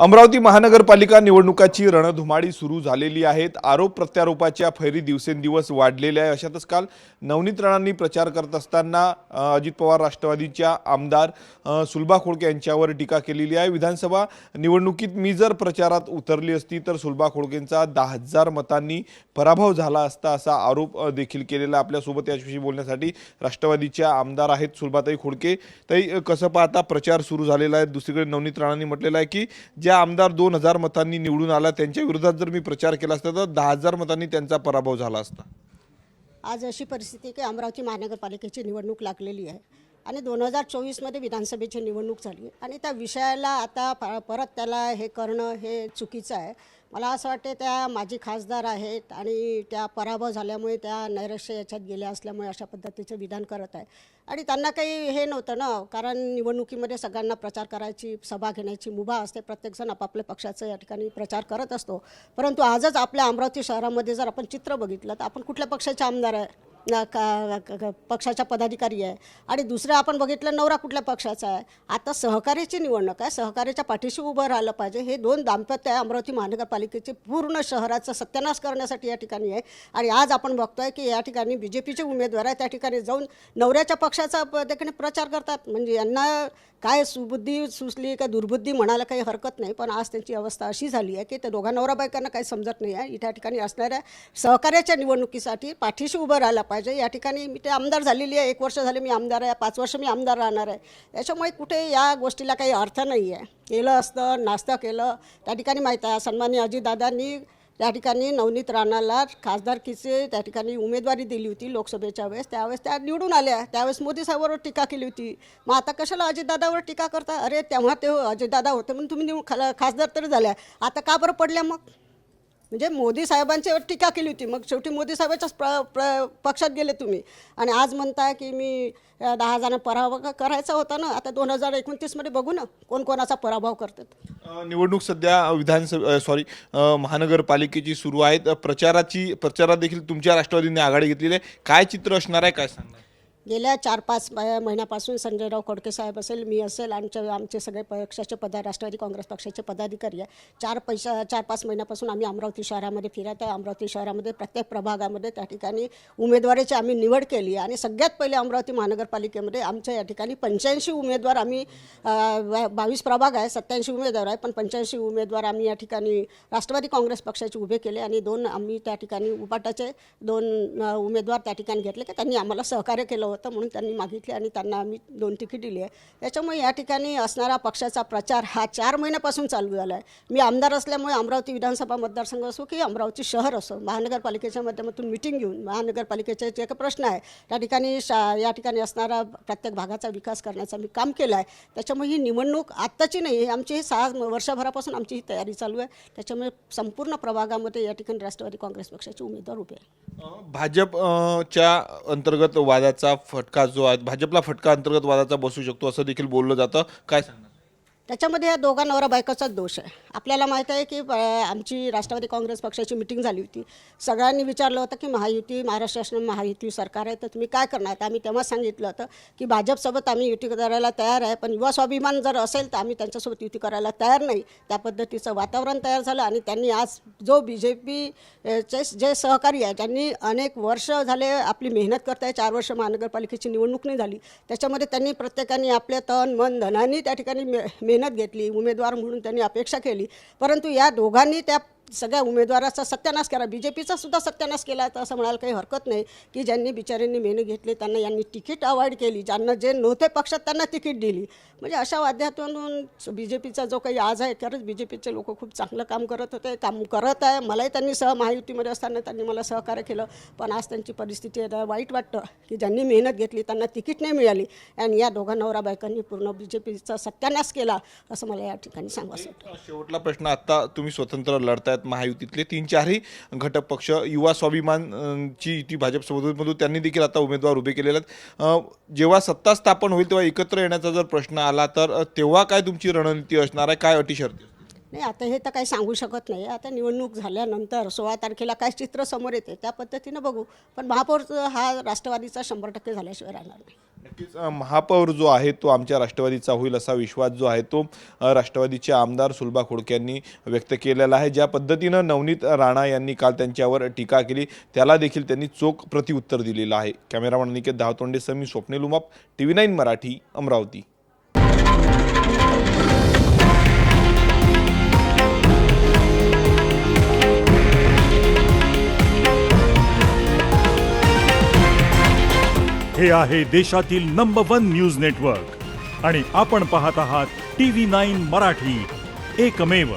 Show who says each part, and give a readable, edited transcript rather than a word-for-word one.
Speaker 1: अमरावती महानगरपालिका निवडणुकाची रणधुमाळी सुरू झालेली आहेत। आरोप प्रत्यारोपाच्या फैरी दिवसेंदिवस वाढलेल्या आहे। अशातच काल नवनीत राणांनी प्रचार करत असताना अजित पवार राष्ट्रवादीच्या आमदार सुलभा खोडके यांच्यावर टीका केलेली आहे। विधानसभा निवडणुकीत मी जर प्रचारात उतरली असती तर सुलभा खोडकेंचा 10,000 मतांनी पराभव झाला असता असा आरोप देखील केलेला। आपल्या सोबत याविषयी बोलण्यासाठी राष्ट्रवादीच्या आमदार आहेत सुलभाताई खोडके। ताई, कसं पाहता प्रचार सुरू झालेला आहे? दुसरीकडे नवनीत राणांनी म्हटलेलं आहे की ज्या आमदार 2,000 मतांनी निवडून आला त्यांच्या विरोधात जर मी प्रचार केला असता तर 10,000 मतांनी त्यांचा पराभव झाला असता।
Speaker 2: आज अशी परिस्थिती की अमरावती महानगरपालिकेची निवडणूक लागलेली आहे आणि 2024 मध्ये विधानसभेची निवडणूक झाली आणि त्या विषयाला आता परत त्याला हे करणं हे चुकीचं आहे। मला असं वाटते त्या माजी खासदार आहेत आणि त्या पराभव झाल्यामुळे त्या नैराश्य याच्यात गेल्या असल्यामुळे अशा पद्धतीचं विधान करत आहे आणि त्यांना काही हे नव्हतं ना, कारण निवडणुकीमध्ये सगळ्यांना प्रचार करायची, सभा घेण्याची मुभा असते। प्रत्येकजण आपापल्या पक्षाचं या ठिकाणी प्रचार करत असतो। परंतु आजच आपल्या अमरावती शहरामध्ये जर आपण चित्र बघितलं तर आपण कुठल्या पक्षाचे आमदार आहे पक्षाचा पदाधिकारी आहे आणि दुसरं आपण बघितलं नवरा कुठल्या पक्षाचा आहे। आता सहकार्याची निवडणूक आहे, सहकार्याच्या पाठीशी उभं राहिलं पाहिजे। हे दोन दाम्पत्य आहे अमरावती महानगरपालिकेचे पूर्ण शहराचा सत्यानाश करण्यासाठी या ठिकाणी आहे आणि आज आपण बघतोय की या ठिकाणी बीजेपीचे उमेदवार आहे त्या ठिकाणी जाऊन नवऱ्याच्या पक्षाचा ठिकाणी प्रचार करतात। म्हणजे यांना काय सुबुद्धी सुचली का दुर्बुद्धी म्हणायला काही हरकत नाही, पण आज त्यांची अवस्था अशी झाली आहे की ते दोघा नवरा बायकांना काही समजत नाही आहे। त्या ठिकाणी असणाऱ्या सहकार्याच्या निवडणुकीसाठी पाठीशी उभं राहायला पाहिजे। या ठिकाणी मी ते आमदार झालेली आहे, 1 वर्ष झाले मी आमदार आहे, 5 वर्ष मी आमदार राहणार आहे। त्याच्यामुळे कुठे या गोष्टीला काही अर्थ नाही आहे। केलं असतं, नाश्ता केलं त्या ठिकाणी माहीत आहे सन्माननीय अजितदादांनी त्या ठिकाणी नवनीत राणाला खासदारकीचे त्या ठिकाणी उमेदवारी दिली होती लोकसभेच्या वेळेस। त्यावेळेस त्या निवडून आल्या, त्यावेळेस मोदी साहेबांवर टीका केली होती। मग आता कशाला अजितदादावर टीका करता? अरे तेव्हा ते अजितदादा होते म्हणून तुम्ही खासदार तरी झाल्या, आता का बरं पडल्या? मग म्हणजे मोदी साहेबांच्यावर टीका केली होती, मग शेवटी मोदी साहेबाच्याच पक्षात गेले तुम्ही आणि आज म्हणताय की मी 10,000 पराभव करायचा होता ना। आता 2029 मध्ये बघू ना कोण कोणाचा पराभव करतात।
Speaker 1: निवडणूक सध्या महानगरपालिकेची सुरू आहे। प्रचारात देखील तुमच्या राष्ट्रवादीने आघाडी घेतलेली आहे। काय चित्र असणार आहे, काय सांगणार?
Speaker 2: गेल्या 4-5 महिन्यापासून संजयराव खोडके साहेब असेल, मी असेल, आमचे सगळे पक्षाचे राष्ट्रवादी काँग्रेस पक्षाचे पदाधिकारी आहे। 4-5 महिन्यापासून आम्ही अमरावती शहरामध्ये फिरत आहे। अमरावती शहरामध्ये प्रत्येक प्रभागामध्ये त्या ठिकाणी उमेदवाराची आम्ही निवड केली आणि सगळ्यात पहिले अमरावती महानगरपालिकेमध्ये आमच्या या ठिकाणी 85 उमेदवार आम्ही 22 प्रभाग आहे, 87 उमेदवार आहे, पण 85 उमेदवार आम्ही या ठिकाणी राष्ट्रवादी काँग्रेस पक्षाचे उभे केले आणि 2 आम्ही त्या ठिकाणी उपाटाचे 2 उमेदवार त्या ठिकाणी घेतले की त्यांनी आम्हाला सहकार्य केलं होतं म्हणून त्यांनी मागितले आणि त्यांना आम्ही 2 तिकीट दिली आहे। त्याच्यामुळे या ठिकाणी असणारा पक्षाचा प्रचार हा 4 महिन्यापासून चालू झाला आहे। मी आमदार असल्यामुळे अमरावती विधानसभा मतदारसंघ असो की अमरावती शहर असो, महानगरपालिकेच्या माध्यमातून मिटिंग घेऊन महानगरपालिकेचे जे काही प्रश्न आहे त्या ठिकाणी या ठिकाणी असणारा प्रत्येक भागाचा विकास करण्याचं मी काम केलं आहे। त्याच्यामुळे ही निवडणूक आत्ताची नाही आहे, आमची ही 6 वर्षभरापासून आमची ही तयारी चालू आहे। त्याच्यामुळे संपूर्ण प्रभागामध्ये या ठिकाणी राष्ट्रवादी काँग्रेस पक्षाचे उमेदवार उभे आहे।
Speaker 1: भाजपच्या अंतर्गत वादाचा फटका जो आहे, भाजपला फटका अंतर्गत वादाचा बसू शकतो असं देखील बोललं जातं, काय सांगणार?
Speaker 2: त्याच्यामध्ये या दोघा नवरा बायकोचाच दोष आहे। आपल्याला माहीत आहे की आमची राष्ट्रवादी काँग्रेस पक्षाची मिटिंग झाली होती। सगळ्यांनी विचारलं होतं की महाराष्ट्र शासन महायुती सरकार आहे तर तुम्ही काय करणार? तर आम्ही तेव्हा सांगितलं होतं की भाजपसोबत आम्ही युती करायला तयार आहे, पण युवा स्वाभिमान जर असेल तर आम्ही त्यांच्यासोबत युती करायला तयार नाही। त्या पद्धतीचं वातावरण तयार झालं आणि त्यांनी आज जो BJPचे जे सहकारी आहे त्यांनी अनेक वर्ष झाले आपली मेहनत करत आहे। 4 वर्ष महानगरपालिकेची निवडणूक नाही झाली, त्याच्यामध्ये त्यांनी प्रत्येकाने आपले तन मन धनाने त्या ठिकाणी मेहनत घेतली, उमेदवार म्हणून त्यांनी अपेक्षा केली, परंतु या दोघांनी त्या सगळ्या उमेदवाराचा सत्यानाश केला। BJPचा सुद्धा सत्यानाश केला तर असं म्हणायला काही हरकत नाही की ज्यांनी बिचाऱ्यांनी मेहनत घेतली त्यांना यांनी तिकीट अवॉइड केली, ज्यांना जे नव्हते पक्षात त्यांना तिकीट दिली। म्हणजे अशा वाद्यातून BJPचा जो काही आज आहे, खरंच BJPचे लोक खूप चांगलं काम करत होते, काम करत आहे। मलाही त्यांनी महायुतीमध्ये असताना त्यांनी मला सहकार्य केलं, पण आज त्यांची परिस्थिती वाईट वाटतं की ज्यांनी मेहनत घेतली त्यांना तिकीट नाही मिळाली आणि या दोघा नवरा बायकांनी पूर्ण BJPचा सत्यानाश केला असं मला या ठिकाणी सांगायचं होतं।
Speaker 1: शेवटला प्रश्न, आता तुम्ही स्वतंत्र लढतायत, महायुतीतले 3-4ही घटक पक्ष, युवा स्वाभिमानची युती भाजपसोबत त्यांनी देखील आता उमेदवार उभे केलेले आहेत। जेव्हा सत्ता स्थापन होईल तेव्हा एकत्र येण्याचा जर प्रश्न आला तर तेव्हा काय तुमची रणनीती असणार आहे, काय अटी शर्ती?
Speaker 2: नाही, आता हे तर काही सांगू शकत नाही. आता निवडणूक झाल्यानंतर 16 तारखेला काय चित्र समोर येते त्या पद्धतीनं बघू. पण महापौर हा राष्ट्रवादीचा 100% झाल्याशिवाय राहणार नाही.
Speaker 1: नक्कीच महापौर जो आहे तो आमच्या राष्ट्रवादीचा होईल असा विश्वास जो आहे तो राष्ट्रवादीचे आमदार सुलभा खोडके यांनी व्यक्त केलेला आहे. ज्या पद्धतीनं नवनीत राणा यांनी काल त्यांच्यावर टीका केली त्याला देखील त्यांनी चोख प्रत्युत्तर दिलेलं आहे. कॅमेरामन निकेत धावतोंडेसह मी स्वप्नील उमाप, TV9 मराठी, अमरावती.
Speaker 3: हे आहे देशातील नंबर 1 न्यूज नेटवर्क आणि आपण पाहत आहात TV9 मराठी, एकमेव.